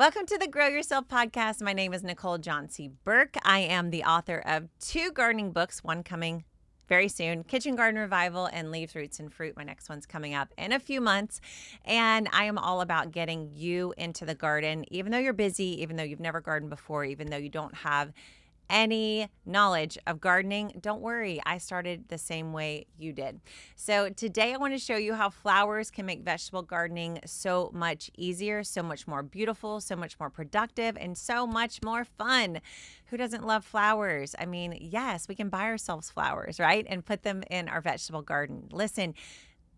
Welcome to the Grow Yourself podcast. My name is Nicole John C. Burke. I am the author of 2 gardening books, one coming very soon, Kitchen Garden Revival and Leaves, Roots, and Fruit. My next one's coming up in a few months. And I am all about getting you into the garden, even though you're busy, even though you've never gardened before, even though you don't have any knowledge of gardening. Don't worry, I started the same way you did. So today I want to show you how flowers can make vegetable gardening so much easier, so much more beautiful, so much more productive, and so much more fun. Who doesn't love flowers? I mean, yes, we can buy ourselves flowers, right? And put them in our vegetable garden. Listen,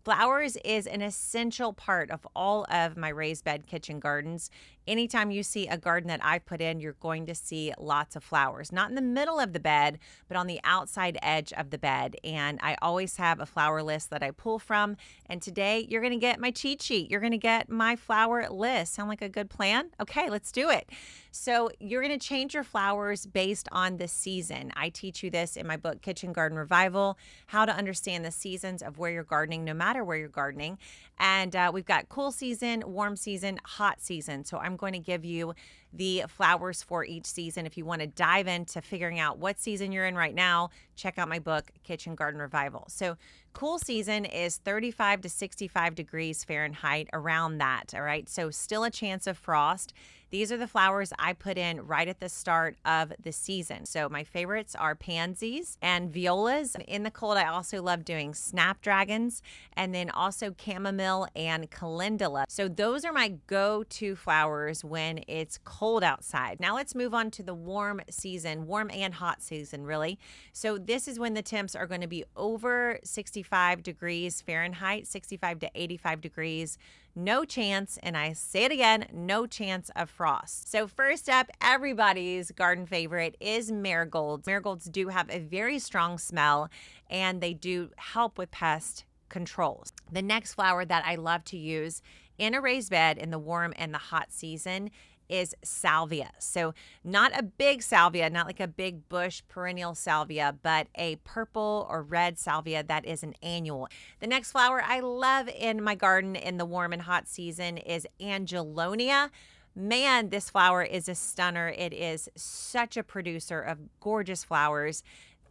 flowers is an essential part of all of my raised bed kitchen gardens. Anytime you see a garden that I put in, you're going to see lots of flowers. Not in the middle of the bed, but on the outside edge of the bed. And I always have a flower list that I pull from. And today you're going to get my cheat sheet. You're going to get my flower list. Sound like a good plan? Okay, let's do it. So you're going to change your flowers based on the season. I teach you this in my book, Kitchen Garden Revival, how to understand the seasons of where you're gardening, no matter where you're gardening. And we've got cool season, warm season, hot season. So I'm going to give you the flowers for each season. If you want to dive into figuring out what season you're in right now, check out my book, Kitchen Garden Revival. So cool season is 35 to 65 degrees Fahrenheit, around that, all right? So still a chance of frost. These are the flowers I put in right at the start of the season. So my favorites are pansies and violas. In the cold, I also love doing snapdragons and then also chamomile and calendula. So those are my go-to flowers when it's cold outside. Now let's move on to the warm season, warm and hot season, really. So this is when the temps are going to be over 65 degrees Fahrenheit, 65 to 85 degrees. No chance, and I say it again, no chance of frost. So first up, everybody's garden favorite is marigolds. Marigolds do have a very strong smell, and they do help with pest controls. The next flower that I love to use in a raised bed in the warm and the hot season is salvia. So not a big salvia, not like a big bush perennial salvia, but a purple or red salvia that is an annual. The next flower I love in my garden in the warm and hot season is angelonia. Man, this flower is a stunner. It is such a producer of gorgeous flowers.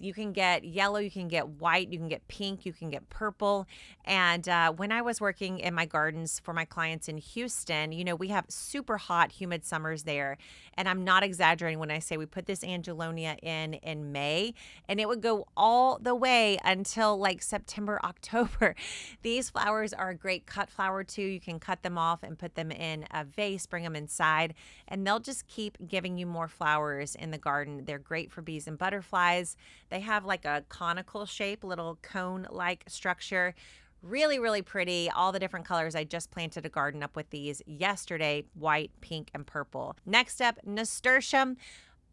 You can get yellow, you can get white, you can get pink, you can get purple. And when I was working in my gardens for my clients in Houston, you know, we have super hot, humid summers there. And I'm not exaggerating when I say we put this angelonia in May, and it would go all the way until like September, October. These flowers are a great cut flower too. You can cut them off and put them in a vase, bring them inside, and they'll just keep giving you more flowers in the garden. They're great for bees and butterflies. They have like a conical shape, little cone-like structure. Really, really pretty. All the different colors. I just planted a garden up with these yesterday, white, pink, and purple. Next up, nasturtium.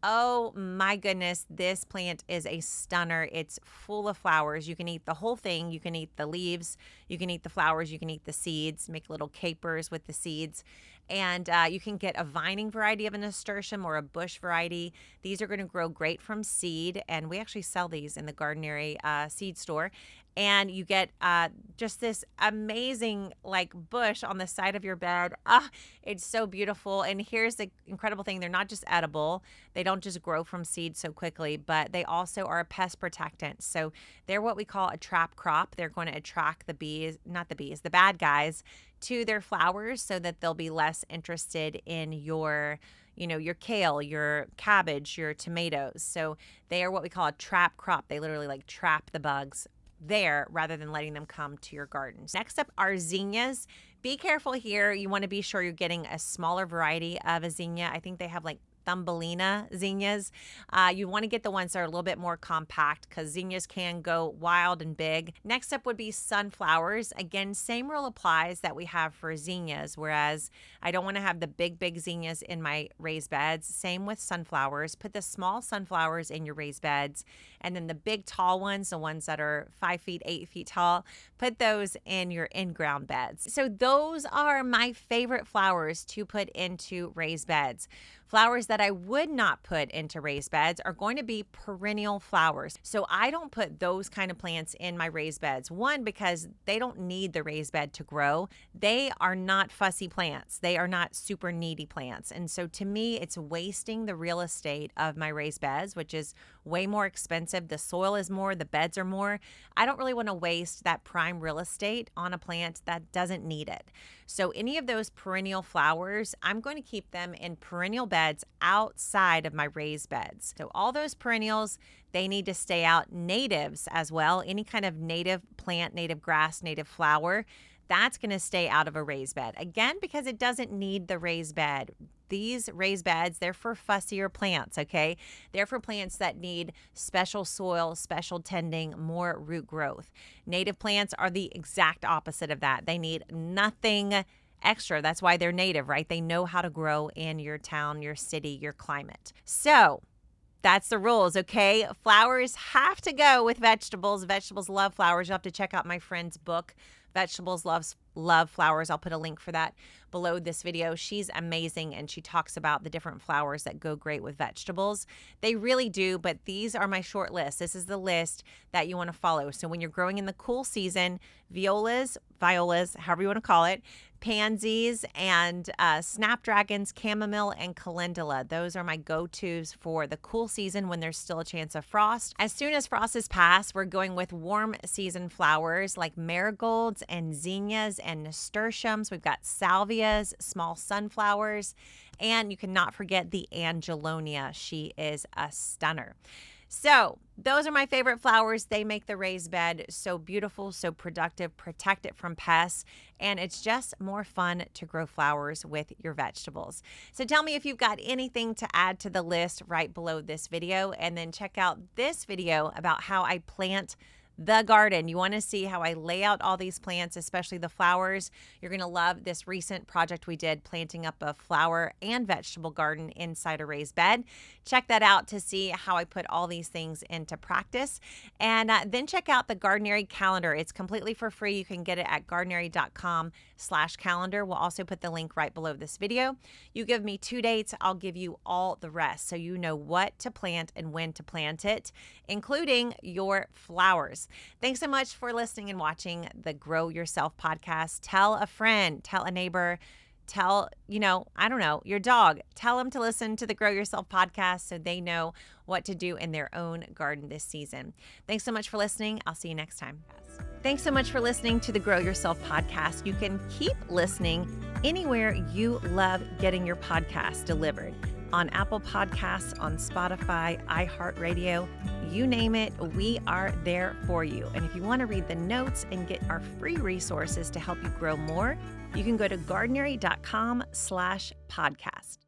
Oh my goodness, this plant is a stunner. It's full of flowers. You can eat the whole thing. You can eat the leaves. You can eat the flowers. You can eat the seeds, make little capers with the seeds. And you can get a vining variety of a nasturtium or a bush variety. These are going to grow great from seed. And we actually sell these in the Gardenary seed store. And you get just this amazing like bush on the side of your bed. It's so beautiful. And here's the incredible thing. They're not just edible. They don't just grow from seed so quickly, but they also are a pest protectant. So they're what we call a trap crop. They're going to attract the bees, not the bees, the bad guys to their flowers so that they'll be less interested in your kale, your cabbage, your tomatoes. So they are what we call a trap crop. They literally like trap the bugs there rather than letting them come to your gardens. Next up are zinnias. Be careful here. You want to be sure you're getting a smaller variety of a zinnia. I think they have like Thumbelina zinnias. You want to get the ones that are a little bit more compact because zinnias can go wild and big. Next up would be sunflowers. Again, same rule applies that we have for zinnias, whereas I don't want to have the big zinnias in my raised beds. Same with sunflowers. Put the small sunflowers in your raised beds, and then the big tall ones, the ones that are 5 feet, 8 feet tall, put those in your in-ground beds. So those are my favorite flowers to put into raised beds. Flowers that I would not put into raised beds are going to be perennial flowers. So I don't put those kind of plants in my raised beds. One, because they don't need the raised bed to grow. They are not fussy plants. They are not super needy plants. And so to me, it's wasting the real estate of my raised beds, which is way more expensive. The soil is more, the beds are more. I don't really want to waste that prime real estate on a plant that doesn't need it. So any of those perennial flowers, I'm going to keep them in perennial beds outside of my raised beds. So all those perennials, they need to stay out. Natives as well, any kind of native plant, native grass, native flower, that's going to stay out of a raised bed. Again, because it doesn't need the raised bed. These raised beds, they're for fussier plants, okay? They're for plants that need special soil, special tending, more root growth. Native plants are the exact opposite of that. They need nothing extra. That's why they're native, right? They know how to grow in your town, your city, your climate. So that's the rules, okay? Flowers have to go with vegetables. Vegetables love flowers. You'll have to check out my friend's book, Vegetables Love Flowers. I'll put a link for that below this video. She's amazing, and she talks about the different flowers that go great with vegetables. They really do, but these are my short list. This is the list that you want to follow. So when you're growing in the cool season, violas, however you want to call it, pansies, and snapdragons, chamomile, and calendula. Those are my go-tos for the cool season when there's still a chance of frost. As soon as frost is past, we're going with warm season flowers like marigolds and zinnias and nasturtiums. We've got salvias, small sunflowers, and you cannot forget the angelonia. She is a stunner. So those are my favorite flowers. They make the raised bed so beautiful, so productive, protect it from pests, and it's just more fun to grow flowers with your vegetables. So tell me if you've got anything to add to the list right below this video, and then check out this video about how I plant the garden. You want to see how I lay out all these plants, especially the flowers. You're going to love this recent project we did, planting up a flower and vegetable garden inside a raised bed. Check that out to see how I put all these things into practice. And then check out the Gardenary calendar. It's completely for free. You can get it at gardenary.com/calendar. We'll also put the link right below this video. You give me 2 dates, I'll give you all the rest, so you know what to plant and when to plant it, including your flowers. Thanks so much for listening and watching the Grow Yourself podcast. Tell a friend, tell a neighbor, tell, I don't know, your dog. Tell them to listen to the Grow Yourself podcast so they know what to do in their own garden this season. Thanks so much for listening. I'll see you next time. Thanks so much for listening to the Grow Yourself podcast. You can keep listening anywhere you love getting your podcast delivered. On Apple Podcasts, on Spotify, iHeartRadio, you name it, we are there for you. And if you want to read the notes and get our free resources to help you grow more, you can go to gardenary.com/podcast.